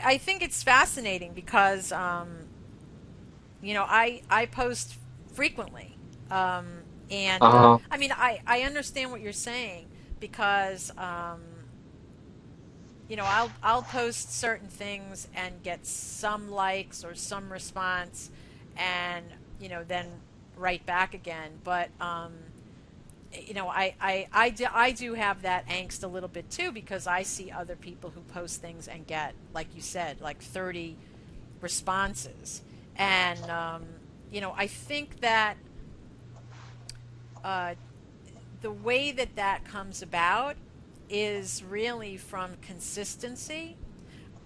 I think it's fascinating because, I post frequently. Um, and Uh, I mean, I understand what you're saying because, I'll post certain things and get some likes or some response and, then write back again. But, I do have that angst a little bit too because I see other people who post things and get, like you said, like 30 responses. And, I think that uh, the way that that comes about is really from consistency.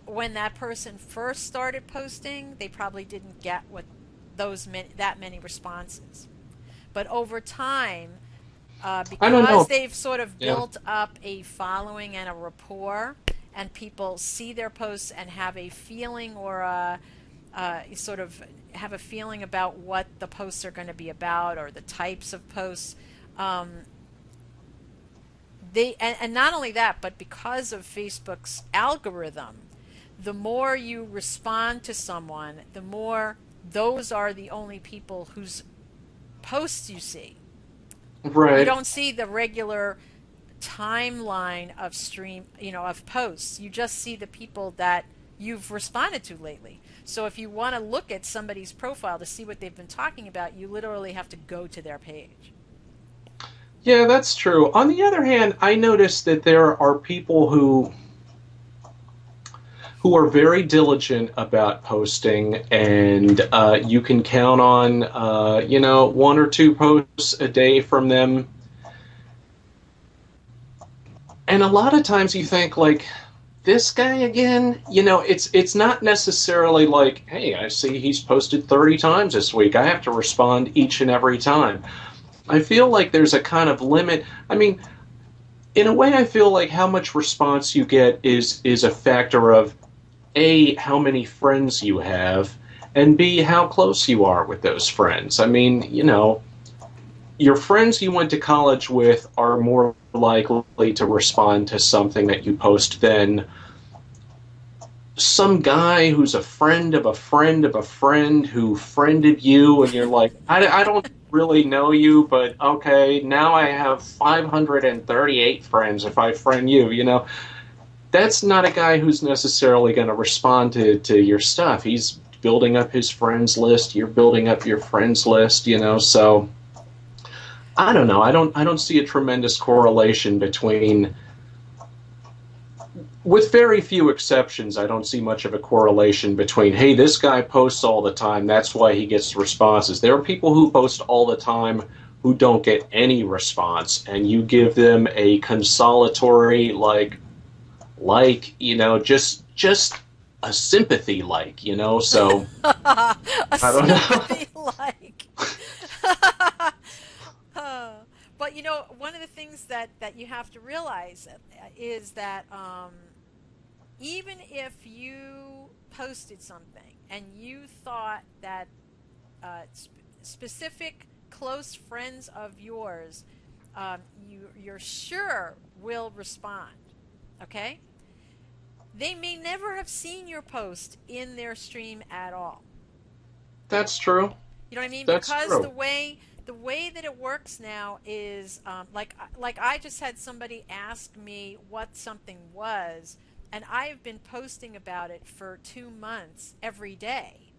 When that person first started posting, they probably didn't get that many responses. But over time, I don't because know. they've sort of Yeah. built up a following and a rapport, and people see their posts and have a feeling or sort of have a feeling about what the posts are going to be about or the types of posts. Um, and not only that, but because of Facebook's algorithm, the more you respond to someone, the more those are the only people whose posts you see. You Right. don't see the regular timeline of of posts. You just see the people that you've responded to lately. So if you want to look at somebody's profile to see what they've been talking about, you literally have to go to their page. Yeah, that's true. On the other hand, I noticed that there are people who are very diligent about posting, and you can count on one or two posts a day from them. And a lot of times you think like, this guy again. It's not necessarily like, hey, I see he's posted 30 times this week, I have to respond each and every time. I feel like there's a kind of limit. I mean, in a way, I feel like how much response you get is a factor of A, how many friends you have, and B, how close you are with those friends. I mean, your friends you went to college with are more likely to respond to something that you post than some guy who's a friend of a friend of a friend who friended you, and you're like, I don't really know you, but okay, now I have 538 friends if I friend you. That's not a guy who's necessarily going to respond to your stuff. He's building up his friends list, you're building up your friends list, so I don't know. I don't see a tremendous correlation between, with very few exceptions, I don't see much of a correlation between, hey, this guy posts all the time, that's why he gets responses. There are people who post all the time who don't get any response, and you give them a consolatory just a sympathy so A I don't know. sympathy like. But one of the things that you have to realize is that even if you posted something and you thought that specific close friends of yours, you're sure will respond, okay? They may never have seen your post in their stream at all. That's true. You know what I mean? That's Because true. the way that it works now is like I just had somebody ask me what something was, and I have been posting about it for 2 months every day.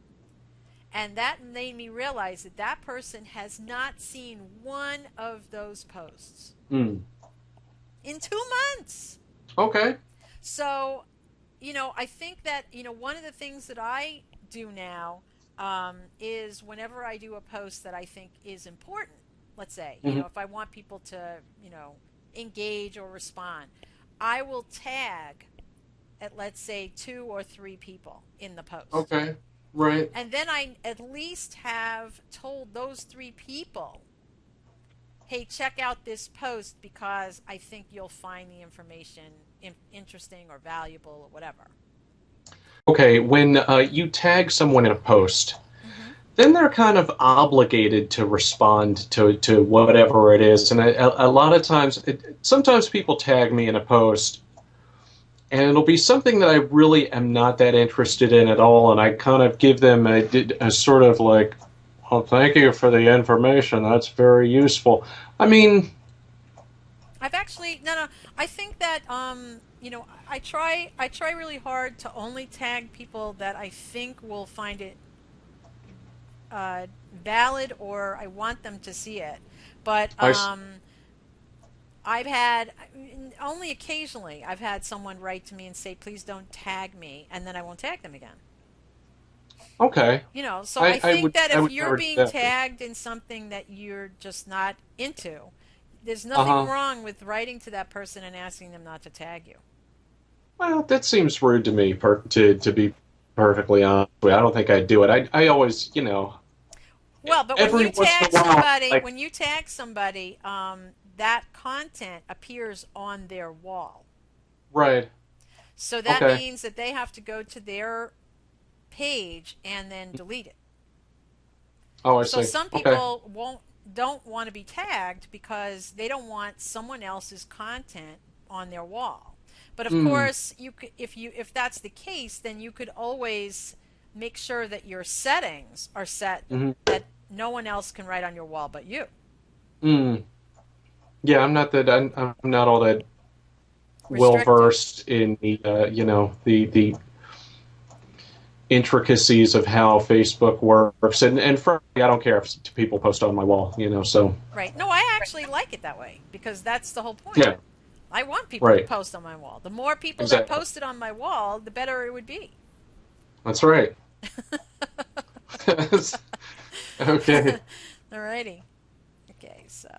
And that made me realize that that person has not seen one of those posts Hmm. in 2 months. Okay. So, I think that, one of the things that I do now is whenever I do a post that I think is important, let's say, Hmm. if I want people to, engage or respond, I will tag at, let's say, two or three people in the post. Okay. Right. And then I at least have told those three people, hey, check out this post because I think you'll find the information interesting or valuable or whatever. Okay. When you tag someone in a post, Mm-hmm. then they're kind of obligated to respond to whatever it is. And a lot of times, sometimes people tag me in a post, and it'll be something that I really am not that interested in at all, and I kind of give them a sort of like, well, thank you for the information. That's very useful. I mean, I've actually no. I think that I try really hard to only tag people that I think will find it valid, or I want them to see it. But I I've had only occasionally I've had someone write to me and say, "Please don't tag me," and then I won't tag them again. okay. So I think that I if would you're never do being that. tagged in something that you're just not into, there's Uh nothing huh. wrong with writing to that person and asking them not to tag you. Well, that seems rude to me. To be perfectly honest, with you. I don't think I'd do it. I always, Well, but every once in a while, like, when you tag somebody, that content appears on their wall. right, So that okay, means that they have to go to their page and then delete it. oh, I So see, some okay, people won't don't want to be tagged because they don't want someone else's content on their wall. But of mm, course, if that's the case, then you could always make sure that your settings are set mm, that no one else can write on your wall but you. mm. Yeah, I'm not all that well Restrictive. versed in the the intricacies of how Facebook works, and frankly, I don't care if people post on my wall, so Right. No, I actually like it that way because that's the whole point. yeah, I want people to right, post on my wall. The more people that exactly, posted on my wall, the better it would be. that's right. Okay. Alrighty. Okay, so